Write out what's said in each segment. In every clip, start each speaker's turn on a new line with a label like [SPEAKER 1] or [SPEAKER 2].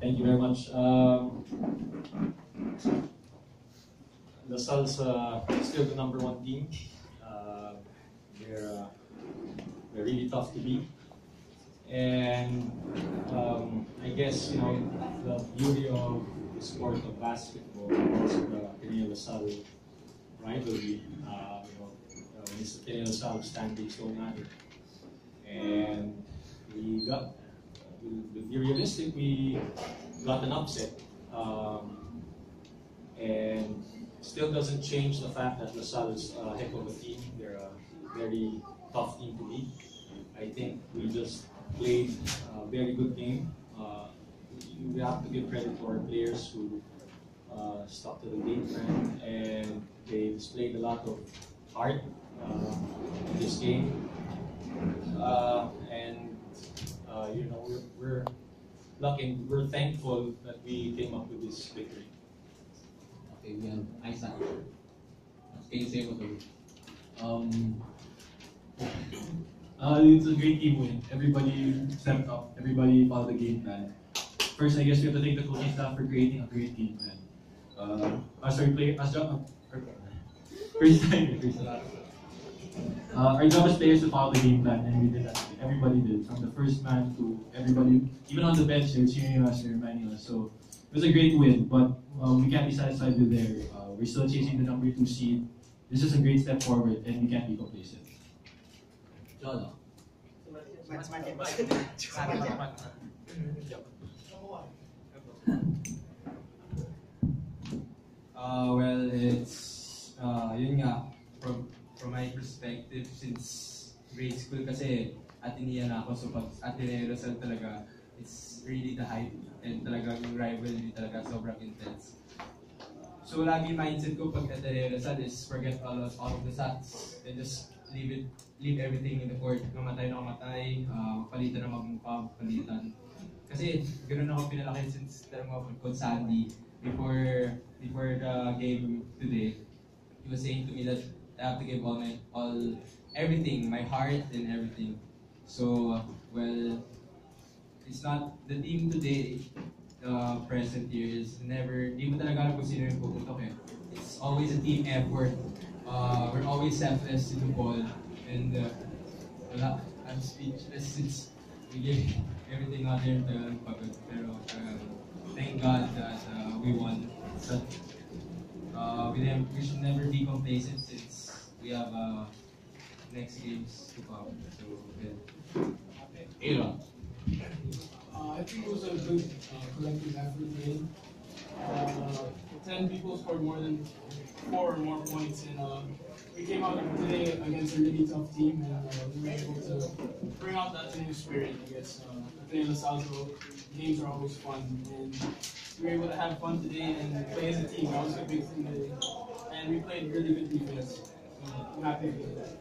[SPEAKER 1] Thank you very much. LaSalle's still the #1 team. Uh, they're, uh, they're really tough to beat. And I guess, the beauty of the sport of basketball, also the Ateneo LaSalle rivalry, when it's Ateneo LaSalle standings don't matter. And we got, to be realistic, we got an upset. And still doesn't change the fact that LaSalle is a heck of a team. They're a very tough team to beat. I think we just played a very good game. We have to give credit to our players who stuck to the game plan, and they displayed a lot of heart in this game. We're lucky, we're thankful that we came up with this victory.
[SPEAKER 2] Okay, we have Isaac. Can you say what
[SPEAKER 3] it's a great team win. Everybody stepped up. Everybody followed the game plan. First, I guess we have to thank the coaching staff for creating a great game plan. Our job as players to follow the game plan, and we did that. Everybody did, from the first man to everybody, even on the bench, they're cheering us, they're reminding us. So it was a great win, but we can't be satisfied with there. We're still chasing the #2 seed. This is a great step forward, and we can't be complacent.
[SPEAKER 2] Jolo?
[SPEAKER 4] Well, it's, yun nga, from my perspective, since grade school kasi Ateneo na ako, so pag Ateneo Rizal talaga, it's really the hype, and talagang yung rivalry talaga sobrang intense. So lagi mindset ko pag Ateneo Rizal is forget all of the stats, and just leave everything in the court. Mamatay na mamatay, palitan na magmukha, palitan. Kasi ganoon ako pinalaki since talagang Coach Sandy. Before the game today, he was saying to me that I have to give everything, my heart and everything. So, well, it's not, the team today, present here is never, di mo talaga alam kung sino yung puputok eh. It's always a team effort. We're always selfless in the ball. And, wala, I'm speechless since we gave everything out there to pagod. Pero, thank God that we won. But we should never be complacent since we have next games to come. So,
[SPEAKER 2] Aaron?
[SPEAKER 5] I think it was a good collective effort game. 10 people scored more than 4 or more points, and we came out today against a really tough team, and we were able to bring out that new spirit, I guess. Playing LaSalle games are always fun, and we were able to have fun today and play as a team. That was a big thing today, and we played really good defense. So I'm happy with that.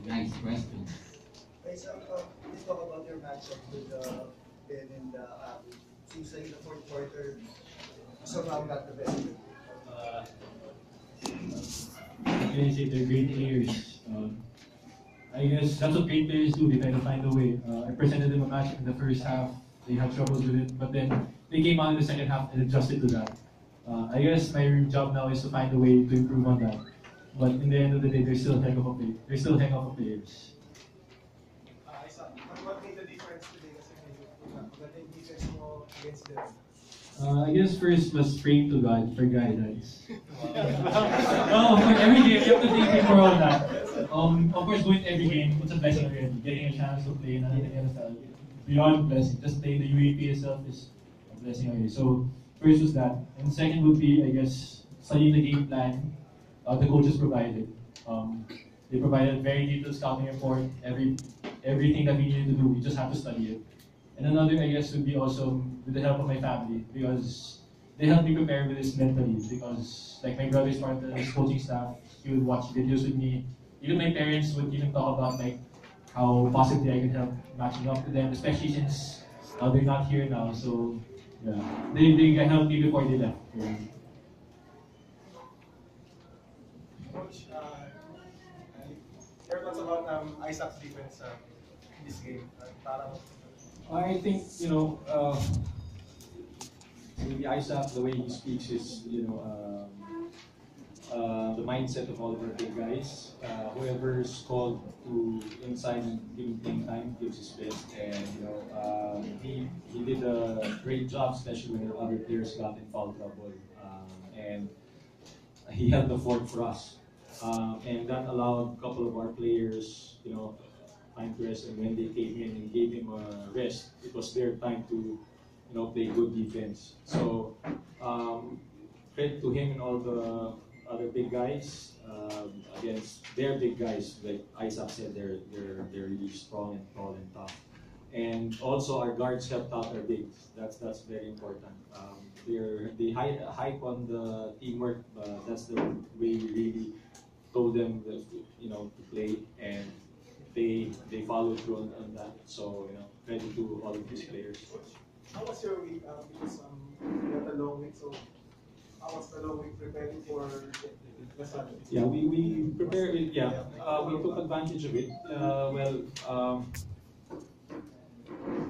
[SPEAKER 2] Nice question.
[SPEAKER 6] Please talk about your matchup with Ben and Abu. Seems like the fourth quarter somehow got the best of it.
[SPEAKER 3] Can I say they're great players? I guess that's what great players do. They try to find a way. I presented them a match in the first half. They had troubles with it, but then they came out in the second half and adjusted to that. I guess my job now is to find a way to improve on that. But in the end of the day, they're still heck of a players.
[SPEAKER 6] What made the difference today? Magandang defense mo against them.
[SPEAKER 3] I guess first was praying to God for guidance. No, for every game, you have to thank Him for all that. Of course, going to every game, it's a blessing already. Getting a chance to play in another NFL, beyond blessing. Just playing the UAP itself is a blessing already. So, first was that. And second would be, I guess, studying the game plan the coaches provided. They provided very detailed scouting report, everything that we needed to do, we just have to study it. And another, I guess, would be also with the help of my family, because they helped me prepare with this mentally, because like my brother's part of his coaching staff, he would watch videos with me. Even my parents would even talk about like how possibly I could help matching up with them, especially since they're not here now. So yeah, they helped me before they left. Yeah.
[SPEAKER 6] Coach, your thoughts about Isaac's defense in this game?
[SPEAKER 1] I think, maybe Isaac, the way he speaks is, the mindset of all of our big guys. Whoever's called to inside and give him playing time gives his best, and he did a great job, especially when other players got in foul trouble, and he held the fort for us, and that allowed a couple of our players, time to rest. And when they came in and gave him a rest, it was their time to, play good defense. So credit to him and all the other big guys against their big guys. Like Isaac said, they're really strong and tall and tough. And also our guards helped out our bigs. That's very important. They hype on the teamwork, but that's the way we really told them that, to play, and they followed through on that. So credit to all of these players.
[SPEAKER 6] How was your week? Because you had a long week, so how was the long week preparing for the Sun?
[SPEAKER 1] Yeah, we prepared it. Yeah, we took advantage of it.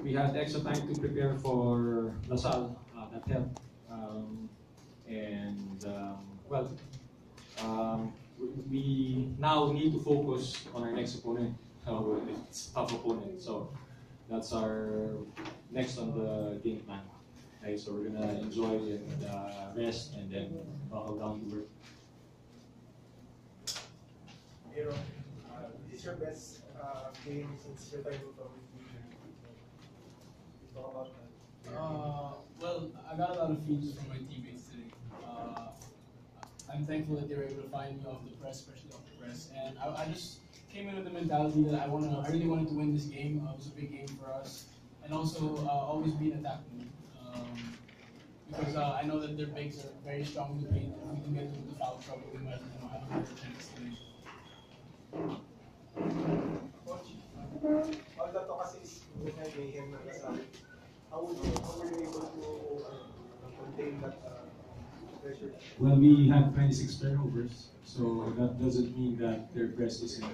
[SPEAKER 1] We had extra time to prepare for LaSalle. That helped. We now need to focus on our next opponent. It's a tough opponent, so that's our next on the game plan. Okay, so we're gonna enjoy and rest, and then buckle down to work.
[SPEAKER 6] Aaron, this is your best game since retirement from talk about that.
[SPEAKER 5] Well, I got a lot of feeds from my teammates today. I'm thankful that they were able to find me off the press, especially off the press. And I just came in with the mentality that I really wanted to win this game. It was a big game for us, and also always be in attack mode. Because I know that their bigs are very strong in the paint. If we can get into the foul trouble, we might have a better chance today.
[SPEAKER 6] Coach, all that kasi is mayhem na kasali. How were you able to contain that pressure?
[SPEAKER 1] Well, we had 26 turnovers, so that doesn't mean that their press isn't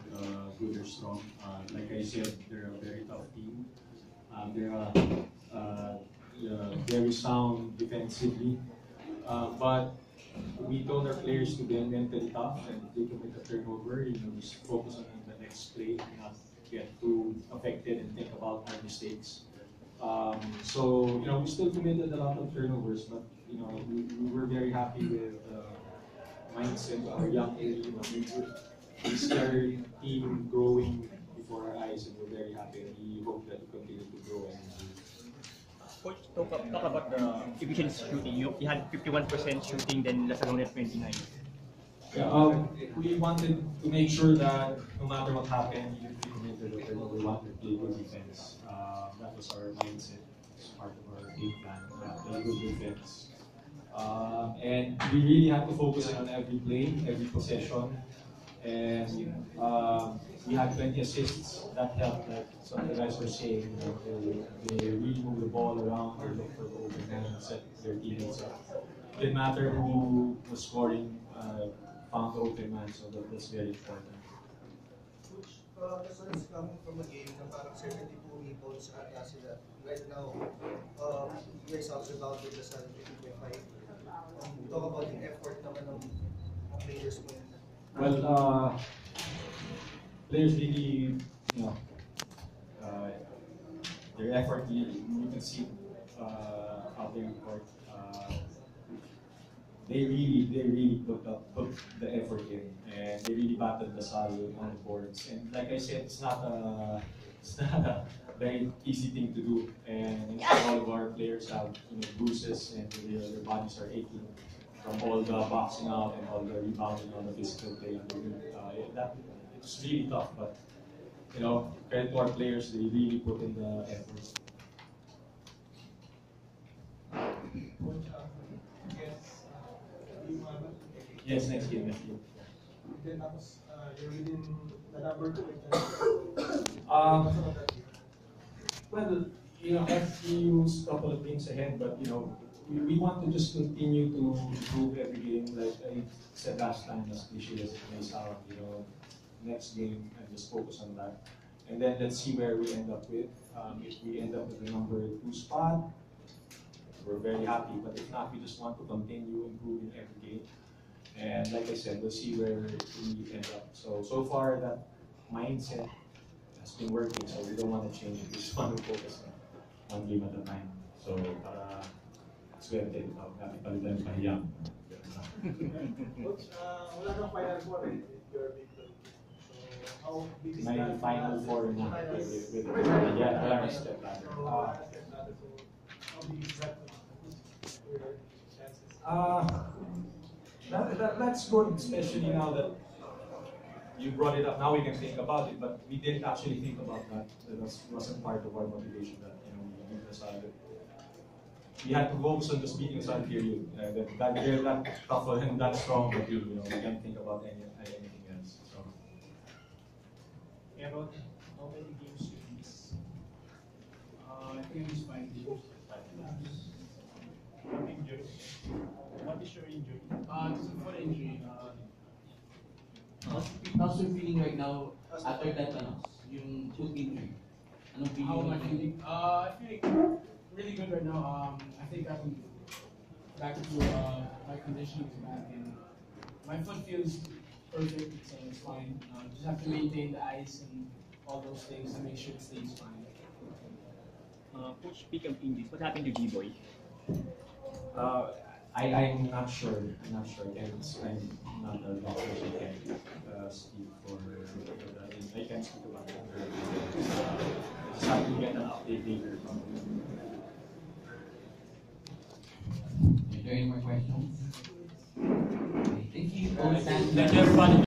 [SPEAKER 1] good or strong. Like I said, they're a very tough team. They're very sound defensively, but we told our players to be mentally tough, and if they commit a turnover, just focus on the next play, not get too affected and think about our mistakes. We still committed a lot of turnovers, but we were very happy with the mindset of our young team. We see our team growing before our eyes, and we're very happy, and we hope that we continue to grow.
[SPEAKER 7] Coach, talk about the efficient shooting. You had 51% shooting, then Lasal at 29%.
[SPEAKER 1] Yeah, we wanted to make sure that no matter what happened, even if we committed a turnover, we wanted to play good defense. That was our mindset. It's part of our game plan. Play good defense. And we really had to focus on every play, every possession. And we had 20 assists. That helped. Like some of the guys were saying, they really move the ball around, they look for the open man and set their teammates up. It didn't matter who was scoring, found the open man, so that's very important.
[SPEAKER 6] Coach, the Sun is coming from a game na parang 72 rebounds at sila. Right now, you guys also about with the Sun 50.5. Talk about the effort naman ng players mo.
[SPEAKER 1] Well, players really, their effort, you can see out there in court. They really put the effort in, and they really battled LaSalle on the boards. And like I said, it's not a very easy thing to do. And all of our players have bruises, and their bodies are aching from all the boxing out and all the rebounding on the physical play. It's really tough, but credit to our players, they really put in the effort. Yes, next game.
[SPEAKER 6] Then tapos, you're within the number 2.
[SPEAKER 1] Well, FCU's couple of games ahead, but we want to just continue to improve every game. Like I said last time, as cliche as it may sound, next game and just focus on that. And then let's see where we end up with. If we end up with the number 2 spot, we're very happy. But if not, we just want to continue improving every game. And like I said, we'll see where we end up. So far that mindset has been working, so we don't want to change it. We just want to focus on one game at a time. So para swerte, palitan pahiyang.
[SPEAKER 6] Coach, wala kang Final Four eh, with your victory. So, how big is
[SPEAKER 1] May
[SPEAKER 6] that?
[SPEAKER 1] Final Four na with yeah, wala na step ladder.
[SPEAKER 6] So, how big is that? Your chances?
[SPEAKER 1] That's good, especially now that you brought it up. Now we can think about it, but we didn't actually think about that. That wasn't part of our motivation. That we beat Lasal. We had to focus on just beating Lasal period. That they're that tough and that strong, but we can't think about anything else. So.
[SPEAKER 5] Aaron, how many games you miss? I think it's 5 games. What injury? What is your injury? It's a foot injury.
[SPEAKER 2] How's your feeling right now after that, yung foot injury? Anong feeling?
[SPEAKER 5] How am I
[SPEAKER 2] mo?
[SPEAKER 5] feeling? I feel really good right now. I think I'm back to my conditioning is back, and my foot feels perfect, so it's fine. Just have to maintain the ice and all those things to make sure it stays fine.
[SPEAKER 7] Coach, speak of injuries, what happened to B-Boy?
[SPEAKER 1] I'm not sure. I'm not sure. I'm not a doctor, so I can't speak for that. I can't speak about that. I just have to get an update later from
[SPEAKER 2] Is there any more questions? Okay, thank you.
[SPEAKER 1] Thank you, everybody.